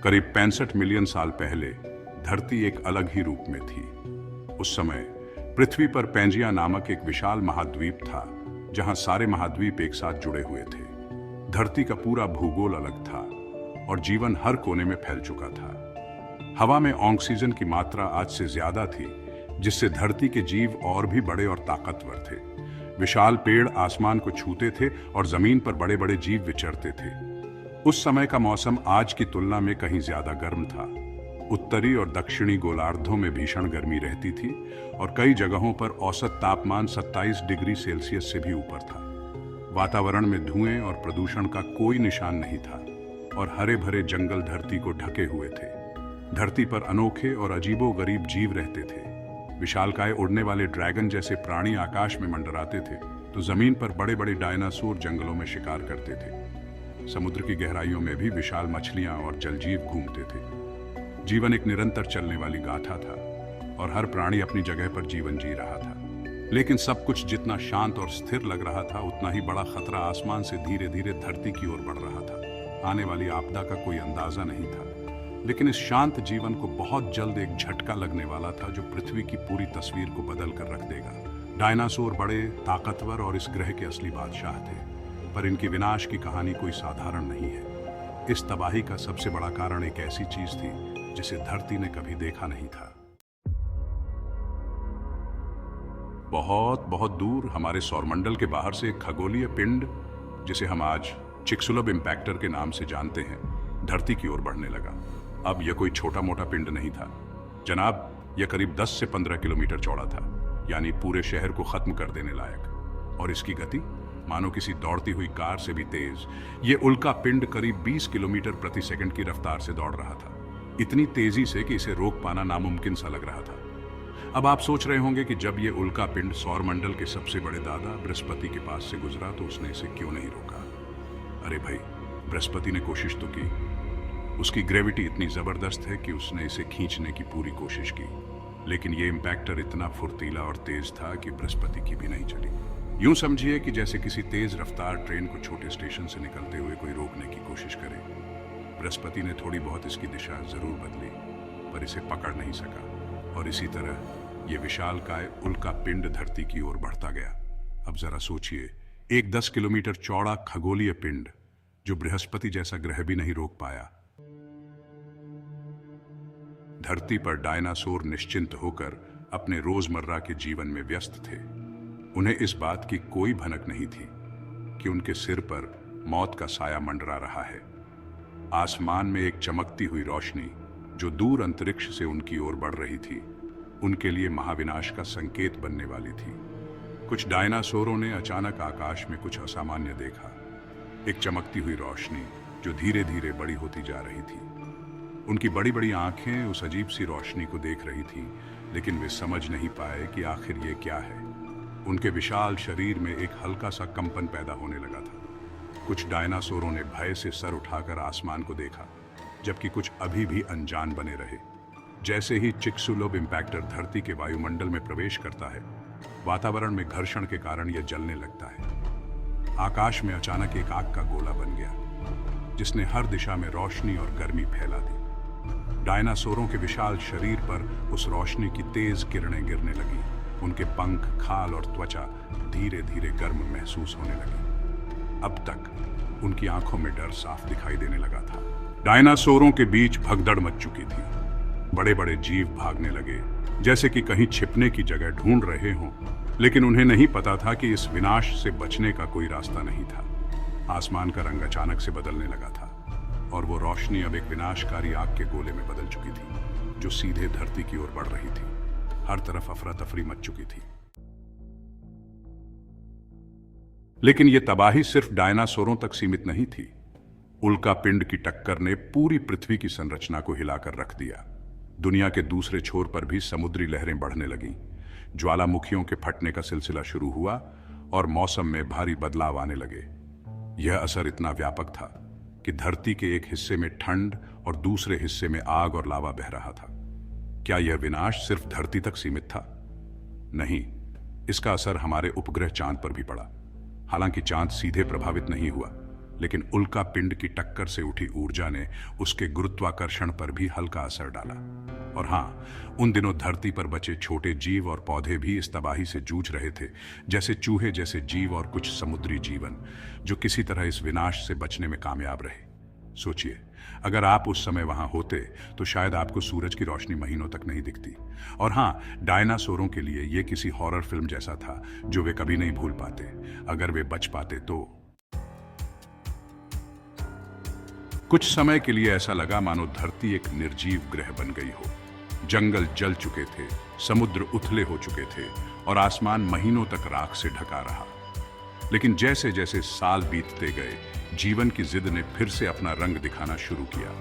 करीब 65 मिलियन साल पहले धरती एक अलग ही रूप में थी। उस समय पृथ्वी पर पैंजिया नामक एक विशाल महाद्वीप था, जहां सारे महाद्वीप एक साथ जुड़े हुए थे। धरती का पूरा भूगोल अलग था और जीवन हर कोने में फैल चुका था। हवा में ऑक्सीजन की मात्रा आज से ज्यादा थी, जिससे धरती के जीव और भी बड़े और ताकतवर थे। विशाल पेड़ आसमान को छूते थे और जमीन पर बड़े बड़े जीव विचरते थे। उस समय का मौसम आज की तुलना में कहीं ज्यादा गर्म था। उत्तरी और दक्षिणी गोलार्धों में भीषण गर्मी रहती थी और कई जगहों पर औसत तापमान 27 डिग्री सेल्सियस से भी ऊपर था। वातावरण में धुएं और प्रदूषण का कोई निशान नहीं था और हरे भरे जंगल धरती को ढके हुए थे। धरती पर अनोखे और अजीबोगरीब जीव रहते थे। विशालकाय उड़ने वाले ड्रैगन जैसे प्राणी आकाश में मंडराते थे, तो जमीन पर बड़े बड़े डायनासोर जंगलों में शिकार करते थे। समुद्र की गहराइयों में भी विशाल मछलियां और जलजीव घूमते थे। जीवन एक निरंतर चलने वाली गाथा था और हर प्राणी अपनी जगह पर जीवन जी रहा था। लेकिन सब कुछ जितना शांत और स्थिर लग रहा था, उतना ही बड़ा खतरा आसमान से धीरे धीरे धरती की ओर बढ़ रहा था। आने वाली आपदा का कोई अंदाजा नहीं था, लेकिन इस शांत जीवन को बहुत जल्द एक झटका लगने वाला था, जो पृथ्वी की पूरी तस्वीर को बदल कर रख देगा। डायनासोर बड़े, ताकतवर और इस ग्रह के असली बादशाह थे, पर इनकी विनाश की कहानी कोई साधारण नहीं है। इस तबाही का सबसे बड़ा कारण एक ऐसी चीज थी जिसे धरती ने कभी देखा नहीं था। बहुत बहुत दूर हमारे सौरमंडल के बाहर से एक खगोलीय पिंड, जिसे हम आज चिक्सुलब इम्पैक्टर के नाम से जानते हैं, धरती की ओर बढ़ने लगा। अब यह कोई छोटा मोटा पिंड नहीं था जनाब, यह करीब 10 से 15 किलोमीटर चौड़ा था, यानी पूरे शहर को खत्म कर देने लायक। और इसकी गति मानो किसी दौड़ती हुई कार से भी तेज। ये उल्का पिंड करीब 20 किलोमीटर प्रति सेकंड की रफ्तार से दौड़ रहा था, इतनी तेजी से कि इसे रोक पाना नामुमकिन सा लग रहा था। अब आप सोच रहे होंगे कि जब ये उल्का पिंड सौरमंडल के सबसे बड़े दादा बृहस्पति के पास से गुजरा, तो उसने इसे क्यों नहीं रोका? अरे भाई, बृहस्पति ने कोशिश तो की। उसकी ग्रेविटी इतनी जबरदस्त है कि उसने इसे खींचने की पूरी कोशिश की, लेकिन ये इम्पैक्टर इतना फुर्तीला और तेज था कि बृहस्पति की भी नहीं चली। यूं समझिए कि जैसे किसी तेज रफ्तार ट्रेन को छोटे स्टेशन से निकलते हुए कोई रोकने की कोशिश करे। बृहस्पति ने थोड़ी बहुत इसकी दिशा जरूर बदली, पर इसे पकड़ नहीं सका और इसी तरह ये विशालकाय उल्का पिंड धरती की ओर बढ़ता गया। अब जरा सोचिए, एक 10 किलोमीटर चौड़ा खगोलीय पिंड जो बृहस्पति जैसा ग्रह भी नहीं रोक पाया। धरती पर डायनासोर निश्चिंत होकर अपने रोजमर्रा के जीवन में व्यस्त थे। उन्हें इस बात की कोई भनक नहीं थी कि उनके सिर पर मौत का साया मंडरा रहा है। आसमान में एक चमकती हुई रोशनी जो दूर अंतरिक्ष से उनकी ओर बढ़ रही थी, उनके लिए महाविनाश का संकेत बनने वाली थी। कुछ डायनासोरों ने अचानक आकाश में कुछ असामान्य देखा, एक चमकती हुई रोशनी जो धीरे धीरे बड़ी होती जा रही थी। उनकी बड़ी बड़ी आंखें उस अजीब सी रोशनी को देख रही थी, लेकिन वे समझ नहीं पाए कि आखिर ये क्या है। उनके विशाल शरीर में एक हल्का सा कंपन पैदा होने लगा था। कुछ डायनासोरों ने भय से सर उठाकर आसमान को देखा, जबकि कुछ अभी भी अनजान बने रहे। जैसे ही चिक्सुलब इम्पैक्टर धरती के वायुमंडल में प्रवेश करता है, वातावरण में घर्षण के कारण यह जलने लगता है। आकाश में अचानक एक आग का गोला बन गया, जिसने हर दिशा में रोशनी और गर्मी फैला दी। डायनासोरों के विशाल शरीर पर उस रोशनी की तेज किरणें गिरने लगी। उनके पंख, खाल और त्वचा धीरे धीरे गर्म महसूस होने लगी। अब तक उनकी आंखों में डर साफ दिखाई देने लगा था। डायनासोरों के बीच भगदड़ मच चुकी थी। बड़े बड़े जीव भागने लगे, जैसे कि कहीं छिपने की जगह ढूंढ रहे हों, लेकिन उन्हें नहीं पता था कि इस विनाश से बचने का कोई रास्ता नहीं था। आसमान का रंग अचानक से बदलने लगा था और वो रोशनी अब एक विनाशकारी आग के गोले में बदल चुकी थी, जो सीधे धरती की ओर बढ़ रही थी। हर तरफ अफरा तफरी मच चुकी थी। लेकिन यह तबाही सिर्फ डायनासोरों तक सीमित नहीं थी। उल्का पिंड की टक्कर ने पूरी पृथ्वी की संरचना को हिलाकर रख दिया। दुनिया के दूसरे छोर पर भी समुद्री लहरें बढ़ने लगीं। ज्वालामुखियों के फटने का सिलसिला शुरू हुआ और मौसम में भारी बदलाव आने लगे। यह असर इतना व्यापक था कि धरती के एक हिस्से में ठंड और दूसरे हिस्से में आग और लावा बह रहा था। क्या यह विनाश सिर्फ धरती तक सीमित था? नहीं, इसका असर हमारे उपग्रह चांद पर भी पड़ा। हालांकि चांद सीधे प्रभावित नहीं हुआ, लेकिन उल्का पिंड की टक्कर से उठी ऊर्जा ने उसके गुरुत्वाकर्षण पर भी हल्का असर डाला। और हाँ, उन दिनों धरती पर बचे छोटे जीव और पौधे भी इस तबाही से जूझ रहे थे, जैसे चूहे जैसे जीव और कुछ समुद्री जीवन जो किसी तरह इस विनाश से बचने में कामयाब रहे। सोचिए, अगर आप उस समय वहां होते तो शायद आपको सूरज की रोशनी महीनों तक नहीं दिखती। और हाँ, डायनासोरों के लिए यह किसी हॉरर फिल्म जैसा था जो वे कभी नहीं भूल पाते। अगर वे बच पाते तो। कुछ समय के लिए ऐसा लगा मानो धरती एक निर्जीव ग्रह बन गई हो। जंगल जल चुके थे, समुद्र उथले हो चुके थे और आसमान महीनों तक राख से ढका रहा। लेकिन जैसे जैसे साल बीतते गए, जीवन की जिद ने फिर से अपना रंग दिखाना शुरू किया।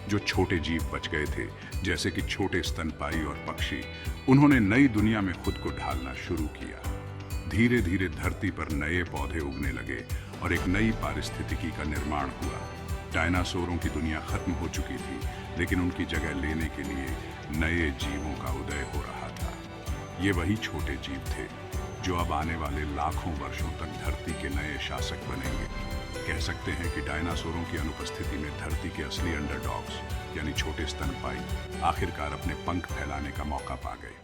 जो छोटे जीव बच गए थे, जैसे कि छोटे स्तनपाई और पक्षी, उन्होंने नई दुनिया में खुद को ढालना शुरू किया। धीरे धीरे धरती पर नए पौधे उगने लगे और एक नई पारिस्थितिकी का निर्माण हुआ। डायनासोरों की दुनिया खत्म हो चुकी थी, लेकिन उनकी जगह लेने के लिए नए जीवों का उदय हो रहा था। ये वही छोटे जीव थे जो अब आने वाले लाखों वर्षों तक धरती के नए शासक बनेंगे। कह सकते हैं कि डायनासोरों की अनुपस्थिति में धरती के असली अंडरडॉग्स यानी छोटे स्तनपाई आखिरकार अपने पंख फैलाने का मौका पा गए।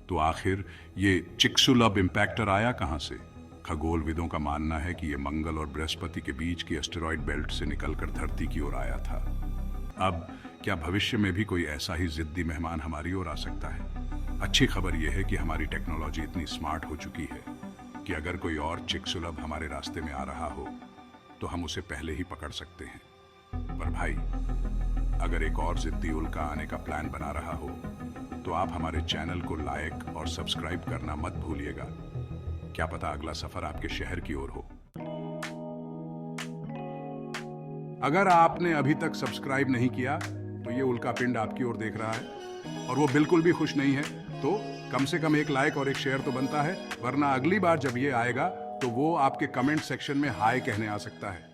तो आखिर ये चिक्सुलब इंपैक्टर आया कहां से? खगोलविदों का मानना है कि यह मंगल और बृहस्पति के बीच की एस्टेरॉयड बेल्ट से निकलकर धरती की ओर आया था। अब क्या भविष्य में भी कोई ऐसा ही जिद्दी मेहमान हमारी ओर आ सकता है? अच्छी खबर यह है कि हमारी टेक्नोलॉजी इतनी स्मार्ट हो चुकी है कि अगर कोई और चिक्सुलब हमारे रास्ते में आ रहा हो तो हम उसे पहले ही पकड़ सकते हैं। पर भाई, अगर एक और जिद्दी उल्का आने का प्लान बना रहा हो तो आप हमारे चैनल को लाइक और सब्सक्राइब करना मत भूलिएगा। क्या पता अगला सफर आपके शहर की ओर हो। अगर आपने अभी तक सब्सक्राइब नहीं किया तो ये उल्का पिंड आपकी ओर देख रहा है और वो बिल्कुल भी खुश नहीं है, तो कम से कम एक लाइक और एक शेयर तो बनता है, वरना अगली बार जब ये आएगा तो वो आपके कमेंट सेक्शन में हाय कहने आ सकता है।